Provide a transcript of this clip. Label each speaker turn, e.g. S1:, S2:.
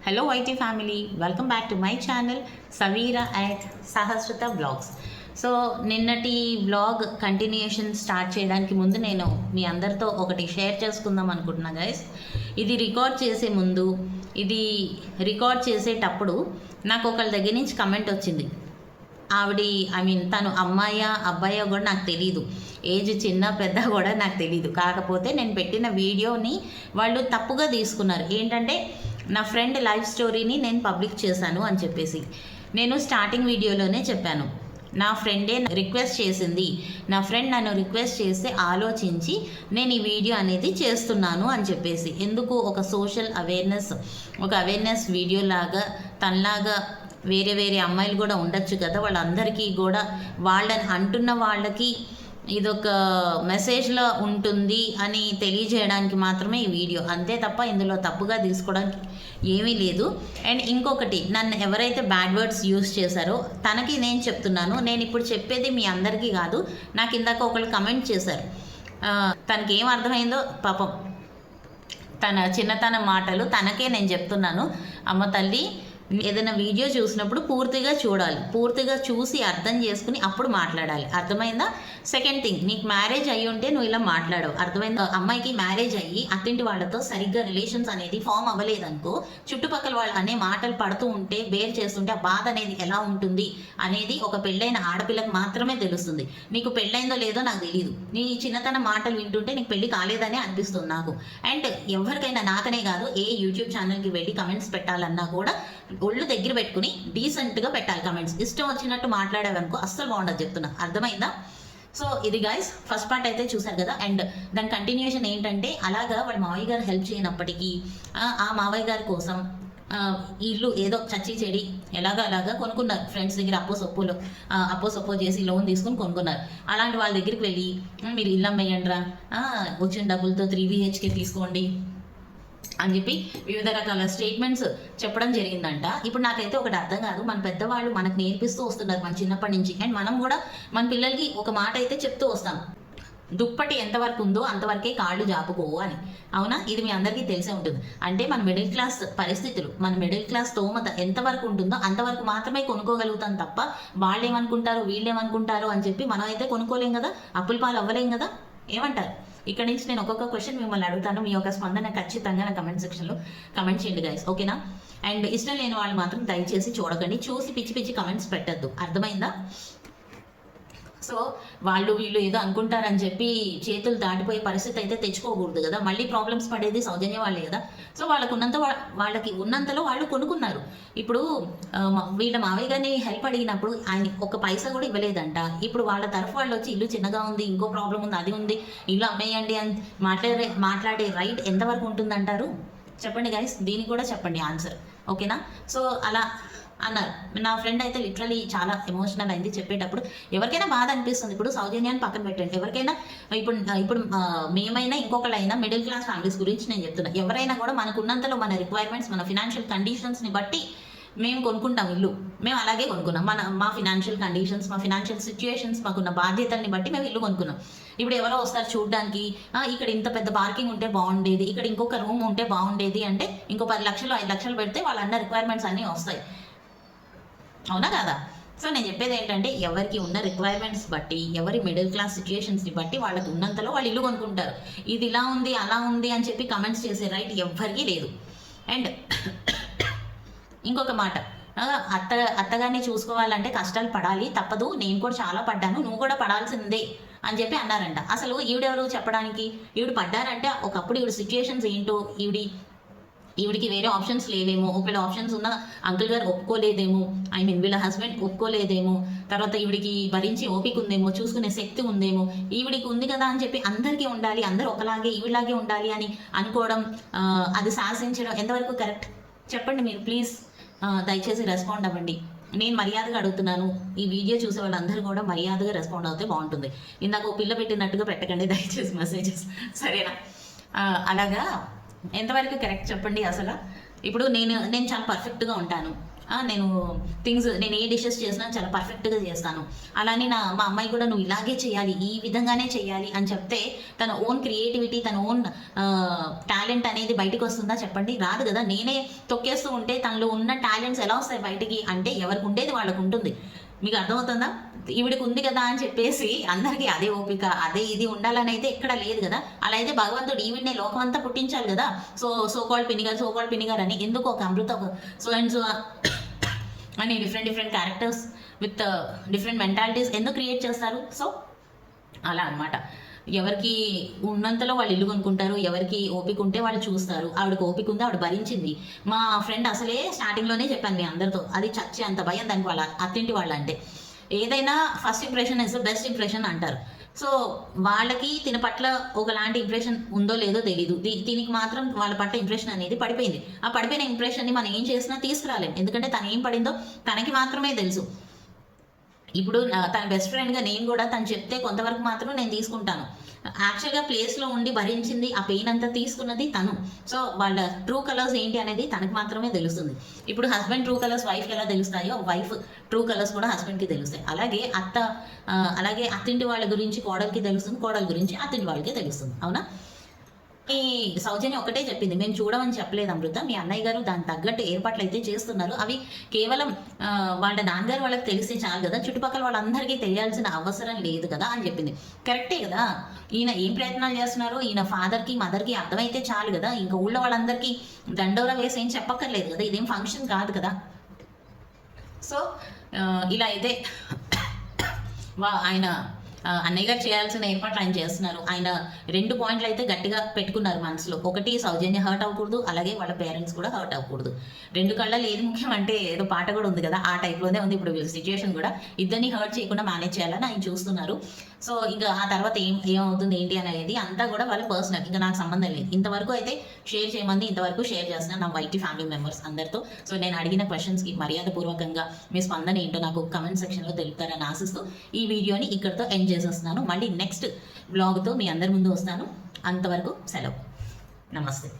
S1: Hello YT family, welcome back to my channel Saveera at Sahasratha vlogs. So నిన్నటి vlog continuation start చేయడానికి ముందు నేను మీ అందరితో ఒకటి షేర్ చేసుకుందాం అనుకుంటున్నా గైస్. ఇది రికార్డ్ చేసే ముందు, ఇది రికార్డ్ చేసేటప్పుడు నాకు ఒకళ్ళ దగ్గర నుంచి కమెంట్ వచ్చింది. తను అమ్మాయా అబ్బాయో కూడా నాకు తెలీదు, ఏజ్ చిన్న పెద్ద కూడా నాకు తెలీదు. కాకపోతే నేను పెట్టిన వీడియోని వాళ్ళు తప్పుగా తీసుకున్నారు. ఏంటంటే నా ఫ్రెండ్ లైఫ్ స్టోరీని నేను పబ్లిక్ చేశాను అని చెప్పేసి. నేను స్టార్టింగ్ వీడియోలోనే చెప్పాను, నా ఫ్రెండే రిక్వెస్ట్ చేసింది, నా ఫ్రెండ్ నన్ను రిక్వెస్ట్ చేస్తే ఆలోచించి నేను ఈ వీడియో అనేది చేస్తున్నాను అని చెప్పేసి. ఎందుకు ఒక సోషల్ అవేర్నెస్, ఒక అవేర్నెస్ వీడియో లాగా తనలాగా వేరే వేరే అమ్మాయిలు కూడా ఉండొచ్చు కదా, వాళ్ళందరికీ కూడా వాళ్ళని అంటున్న వాళ్ళకి ఇదొక మెసేజ్లో ఉంటుంది అని తెలియజేయడానికి మాత్రమే ఈ వీడియో, అంతే తప్ప ఇందులో తప్పుగా తీసుకోవడానికి ఏమీ లేదు. అండ్ ఇంకొకటి, నన్ను ఎవరైతే బ్యాడ్ వర్డ్స్ యూజ్ చేశారో తనకి నేను చెప్తున్నాను. నేను ఇప్పుడు చెప్పేది మీ అందరికీ కాదు. నాకు ఇందాక ఒకళ్ళు కమెంట్ చేశారు, తనకి ఏం అర్థమైందో పాపం, తన చిన్నతన మాటలు తనకే నేను చెప్తున్నాను. అమ్మ తల్లి, ఏదైనా వీడియో చూసినప్పుడు పూర్తిగా చూడాలి, పూర్తిగా చూసి అర్థం చేసుకుని అప్పుడు మాట్లాడాలి, అర్థమైందా? సెకండ్ థింగ్, నీకు మ్యారేజ్ అయ్యి ఉంటే నువ్వు ఇలా మాట్లాడవు, అర్థమైందా? అమ్మాయికి మ్యారేజ్ అయ్యి అత్తింటి వాళ్ళతో సరిగ్గా రిలేషన్స్ అనేది ఫామ్ అవ్వలేదనుకో, చుట్టుపక్కల వాళ్ళు అనే మాటలు పడుతూ ఉంటే, బేర్ చేస్తుంటే ఆ బాధ అనేది ఎలా ఉంటుంది అనేది ఒక పెళ్ళైన ఆడపిల్లకు మాత్రమే తెలుస్తుంది. నీకు పెళ్ళైందో లేదో నాకు తెలియదు, నీ చిన్నతన మాటలు వింటుంటే నీకు పెళ్లి కాలేదనే అనిపిస్తుంది నాకు. అండ్ ఎవరికైనా, నాకనే కాదు, ఏ యూట్యూబ్ ఛానల్కి వెళ్ళి కమెంట్స్ పెట్టాలన్నా కూడా ఒళ్ళు దగ్గర పెట్టుకుని డీసెంట్గా పెట్టాలి కమెంట్స్. ఇష్టం వచ్చినట్టు మాట్లాడేవనుకో అస్సలు బాగుండదు, చెప్తున్నా, అర్థమైందా? సో ఇది గైస్ ఫస్ట్ పార్ట్ అయితే చూసారు కదా. అండ్ దాని కంటిన్యూషన్ ఏంటంటే, అలాగా వాళ్ళ మావయ్య గారు హెల్ప్ చేయనప్పటికీ ఆ మావయ్య గారి కోసం ఇల్లు ఏదో చచ్చి చెడి అలాగా కొనుక్కున్నారు. ఫ్రెండ్స్ దగ్గర అప్పో సొప్పో చేసి లోన్ తీసుకుని కొనుక్కున్నారు. అలాంటి వాళ్ళ దగ్గరికి వెళ్ళి మీరు ఇల్లు అమ్మేయండిరా, వచ్చిన డబ్బులతో 3 BHK తీసుకోండి అని చెప్పి వివిధ రకాల స్టేట్మెంట్స్ చెప్పడం జరిగిందంట. ఇప్పుడు నాకైతే ఒకటి అర్థం కాదు, మన పెద్దవాళ్ళు మనకు నేర్పిస్తూ వస్తున్నారు మన చిన్నప్పటి నుంచి. అండ్ మనం కూడా మన పిల్లలకి ఒక మాట అయితే చెప్తూ వస్తాం, దుప్పటి ఎంతవరకు ఉందో అంతవరకే కాళ్ళు జాపుకోవు అని. అవునా? ఇది మీ అందరికీ తెలిసే ఉంటుంది. అంటే మన మిడిల్ క్లాస్ పరిస్థితులు, మన మిడిల్ క్లాస్ స్తోమత ఎంతవరకు ఉంటుందో అంతవరకు మాత్రమే కొనుక్కోగలుగుతాం తప్ప వాళ్ళు ఏమనుకుంటారు వీళ్ళు ఏమనుకుంటారు అని చెప్పి మనం అయితే కొనుక్కోలేం కదా, అప్పుల పాలు అవ్వలేం కదా. ఏమంటారు? ఇక్కడ నుంచి నేను ఒక్కొక్క క్వశ్చన్ మిమ్మల్ని అడుగుతాను, మీ యొక్క స్పందన ఖచ్చితంగా నా కమెంట్ సెక్షన్లో కమెంట్ చేయండి గైస్, ఓకేనా? అండ్ ఇష్టం లేని వాళ్ళు మాత్రం దయచేసి చూడకండి, చూసి పిచ్చి పిచ్చి కమెంట్స్ పెట్టద్దు, అర్థమైందా? సో వాళ్ళు వీళ్ళు ఏదో అనుకుంటారని చెప్పి చేతులు దాటిపోయే పరిస్థితి అయితే తెచ్చుకోకూడదు కదా. మళ్ళీ ప్రాబ్లమ్స్ పడేది సౌజన్య వాళ్ళే కదా. సో వాళ్ళకి ఉన్నంతలో వాళ్ళు కొనుక్కున్నారు. ఇప్పుడు వీళ్ళ మావయ్య గారిని హెల్ప్ అడిగినప్పుడు ఆయన ఒక పైసా కూడా ఇవ్వలేదంట. ఇప్పుడు వాళ్ళ తరఫు వాళ్ళు వచ్చి ఇల్లు చిన్నగా ఉంది, ఇంకో ప్రాబ్లం ఉంది, అది ఉంది, ఇల్లు అమ్మేయండి అని మాట్లాడే రైట్ ఎంతవరకు ఉంటుందంటారు? చెప్పండి గైస్, దీనికి కూడా చెప్పండి ఆన్సర్, ఓకేనా? సో అలా అన్నారు. నా ఫ్రెండ్ అయితే లిటరలీ చాలా ఎమోషనల్ అయింది చెప్పేటప్పుడు. ఎవరికైనా బాధ అనిపిస్తుంది. ఇప్పుడు సౌజన్యాన్ని పక్కన పెట్టండి, ఎవరికైనా ఇప్పుడు మేమైనా ఇంకొకళ్ళైనా మిడిల్ క్లాస్ ఫ్యామిలీస్ గురించి నేను చెప్తున్నా. ఎవరైనా కూడా మనకున్నంతలో మన రిక్వైర్మెంట్స్, మన ఫినాన్షియల్ కండిషన్స్ని బట్టి మేము కొనుక్కుంటాం ఇల్లు. మేము అలాగే కొనుక్కున్నాం. మా ఫినాన్షియల్ కండిషన్స్, మా ఫినాన్షియల్ సిచ్యుయేషన్స్, మాకున్న బాధ్యతల్ని బట్టి మేము ఇల్లు కొనుక్కున్నాం. ఇప్పుడు ఎవరో వస్తారు చూడడానికి, ఇక్కడ ఇంత పెద్ద పార్కింగ్ ఉంటే బాగుండేది, ఇక్కడ ఇంకొక రూమ్ ఉంటే బాగుండేది అంటే ఇంకో 10 లక్షలు 5 లక్షలు పెడితే వాళ్ళ అన్న రిక్వైర్మెంట్స్ అన్నీ వస్తాయి, అవునా కదా? సో నేను చెప్పేది ఏంటంటే, ఎవరికి ఉన్న రిక్వైర్మెంట్స్ బట్టి, ఎవరి మిడిల్ క్లాస్ సిచ్యుయేషన్స్ని బట్టి వాళ్ళకి ఉన్నంతలో వాళ్ళు ఇల్లు కొనుక్కుంటారు. ఇది ఇలా ఉంది అలా ఉంది అని చెప్పి కమెంట్స్ చేసే రైట్ ఎవ్వరికీ లేదు. అండ్ ఇంకొక మాట, అత్తగారిని చూసుకోవాలంటే కష్టాలు పడాలి, తప్పదు, నేను కూడా చాలా పడ్డాను, నువ్వు కూడా పడాల్సిందే అని చెప్పి అన్నారంట. అసలు ఈవిడెవరు చెప్పడానికి? ఈవిడ పడ్డారంటే ఒకప్పుడు ఈవిడ సిచ్యుయేషన్స్ ఏంటో, ఈవిడికి వేరే ఆప్షన్స్ లేవేమో, ఒకవేళ ఆప్షన్స్ ఉన్న అంకుల్ గారు ఒప్పుకోలేదేమో, వీళ్ళ హస్బెండ్ ఒప్పుకోలేదేమో, తర్వాత ఈవిడికి భరించి ఓపిక ఉందేమో, చూసుకునే శక్తి ఉందేమో, ఈవిడికి ఉంది కదా అని చెప్పి అందరికీ ఉండాలి, అందరూ ఒకలాగే ఈవిడలాగే ఉండాలి అని అనుకోవడం, అది శాసించడం ఎంతవరకు కరెక్ట్ చెప్పండి మీరు ప్లీజ్. దయచేసి రెస్పాండ్ అవ్వండి. నేను మర్యాదగా అడుగుతున్నాను, ఈ వీడియో చూసే వాళ్ళందరూ కూడా మర్యాదగా రెస్పాండ్ అవుతే బాగుంటుంది. ఇందాక ఓ పిల్ల పెట్టినట్టుగా పెట్టకండి దయచేసి మెసేజెస్, సరేనా? అలాగా ఎంతవరకు కరెక్ట్ చెప్పండి అసలు. ఇప్పుడు నేను చాలా పర్ఫెక్ట్గా ఉంటాను, నేను ఏ డిషెస్ చేసినా చాలా పర్ఫెక్ట్గా చేస్తాను, అలానే మా అమ్మాయి కూడా నువ్వు ఇలాగే చేయాలి, ఈ విధంగానే చేయాలి అని చెప్తే తన ఓన్ క్రియేటివిటీ, తన ఓన్ టాలెంట్ అనేది బయటకు వస్తుందా చెప్పండి? రాదు కదా. నేనే తొక్కేస్తూ ఉంటే తనలో ఉన్న టాలెంట్స్ ఎలా వస్తాయి బయటికి? అంటే ఎవరికి ఉండేది వాళ్ళకు ఉంటుంది. మీకు అర్థమవుతుందా? ఈవిడికి ఉంది కదా అని చెప్పేసి అందరికీ అదే ఓపిక, అదే ఇది ఉండాలని అయితే ఎక్కడ లేదు కదా. అలా అయితే భగవంతుడు ఈవిడ్నే లోకం అంతా పుట్టించాలి కదా. సోకాల్డ్ పినిగారు అని ఎందుకు ఒక అమృత సో అండ్ సో అని different characters with different mentalities ఎందుకు క్రియేట్ చేస్తారు? సో అలా అనమాట. ఎవరికి ఉన్నంతలో వాళ్ళు ఇల్లు కొనుక్కుంటారు, ఎవరికి ఓపిక ఉంటే వాళ్ళు చూస్తారు. ఆవిడకి ఓపిక ఉంది, ఆవిడ భరించింది. మా ఫ్రెండ్ అసలే స్టార్టింగ్లోనే చెప్పాను మీ అందరితో, అది చచ్చే అంత భయం దానికి వాళ్ళ అత్తింటి వాళ్ళంటే. ఏదైనా first impression is best impression అంటారు. సో వాళ్ళకి తిన పట్ల ఒకలాంటి ఇంప్రెషన్ ఉందో లేదో తెలీదు, దీనికి మాత్రం వాళ్ళ పట్ల ఇంప్రెషన్ అనేది పడిపోయింది. ఆ పడిపోయిన ఇంప్రెషన్ని మనం ఏం చేసినా తీసుకురాలేం, ఎందుకంటే తను ఏం పడిందో తనకి మాత్రమే తెలుసు. ఇప్పుడు తన బెస్ట్ ఫ్రెండ్గా నేను కూడా తను చెప్తే కొంతవరకు మాత్రం నేను తీసుకుంటాను. యాక్చువల్గా ప్లేస్లో ఉండి భరించింది, ఆ పెయిన్ అంతా తీసుకున్నది తను. సో వాళ్ళ ట్రూ కలర్స్ ఏంటి అనేది తనకు మాత్రమే తెలుస్తుంది. ఇప్పుడు హస్బెండ్ ట్రూ కలర్స్ వైఫ్కి ఎలా తెలుస్తాయో, వైఫ్ ట్రూ కలర్స్ కూడా హస్బెండ్కి తెలుస్తాయి. అలాగే అత్తింటి వాళ్ళ గురించి కోడలికి తెలుస్తుంది, కోడల గురించి అత్తింటి వాళ్ళకే తెలుస్తుంది. అవునా? ఈ సౌజన్య ఒకటే చెప్పింది, మేము చూడమని చెప్పలేదు అమృత, మీ అన్నయ్య గారు దానికి తగ్గట్టు ఏర్పాట్లు అయితే చేస్తున్నారు. అవి కేవలం వాళ్ళ నాన్నగారు వాళ్ళకి తెలిస్తే చాలు కదా, చుట్టుపక్కల వాళ్ళందరికీ తెలియాల్సిన అవసరం లేదు కదా అని చెప్పింది. కరెక్టే కదా. ఈయన ఏం ప్రయత్నాలు చేస్తున్నారో ఈయన ఫాదర్కి మదర్కి అర్థమైతే చాలు కదా. ఇంకా ఊళ్ళో వాళ్ళందరికీ దండోరా వేసి ఏం చెప్పక్కర్లేదు కదా, ఇదేం ఫంక్షన్ కాదు కదా. సో ఇలా అయితే ఆయన అన్నయ్య గారు చేయాల్సిన ఏర్పాట్లు ఆయన చేస్తున్నారు. ఆయన 2 పాయింట్లు అయితే గట్టిగా పెట్టుకున్నారు మనసులో. ఒకటి, సౌజన్య హర్ట్ అవ్వకూడదు, అలాగే వాళ్ళ పేరెంట్స్ కూడా హర్ట్ అవ్వకూడదు. 2 కళ్ళలో ఏది ముఖ్యం అంటే ఏదో పాట కూడా ఉంది కదా, ఆ టైప్లోనే ఉంది ఇప్పుడు వీళ్ళ సిచ్యువేషన్ కూడా. ఇద్దరిని హర్ట్ చేయకుండా మేనేజ్ చేయాలని ఆయన చూస్తున్నారు. సో ఇంకా ఆ తర్వాత ఏమవుతుంది ఏంటి అనేది అంతా కూడా వాళ్ళ పర్సనల్, ఇంకా నాకు సంబంధం లేదు. ఇంతవరకు అయితే షేర్ చేయమంది, ఇంతవరకు షేర్ చేస్తున్నాను నా వైటీ ఫ్యామిలీ మెంబర్స్ అందరితో. సో నేను అడిగిన క్వశ్చన్స్కి మర్యాదపూర్వకంగా మీ స్పందన ఏంటో నాకు కమెంట్ సెక్షన్లో తెలుపుతారని ఆశిస్తూ ఈ వీడియోని ఇక్కడితో ఎండ్ చేసేస్తున్నాను. మళ్ళీ నెక్స్ట్ బ్లాగ్తో మీ అందరి ముందు వస్తాను. అంతవరకు సెలవు. నమస్తే.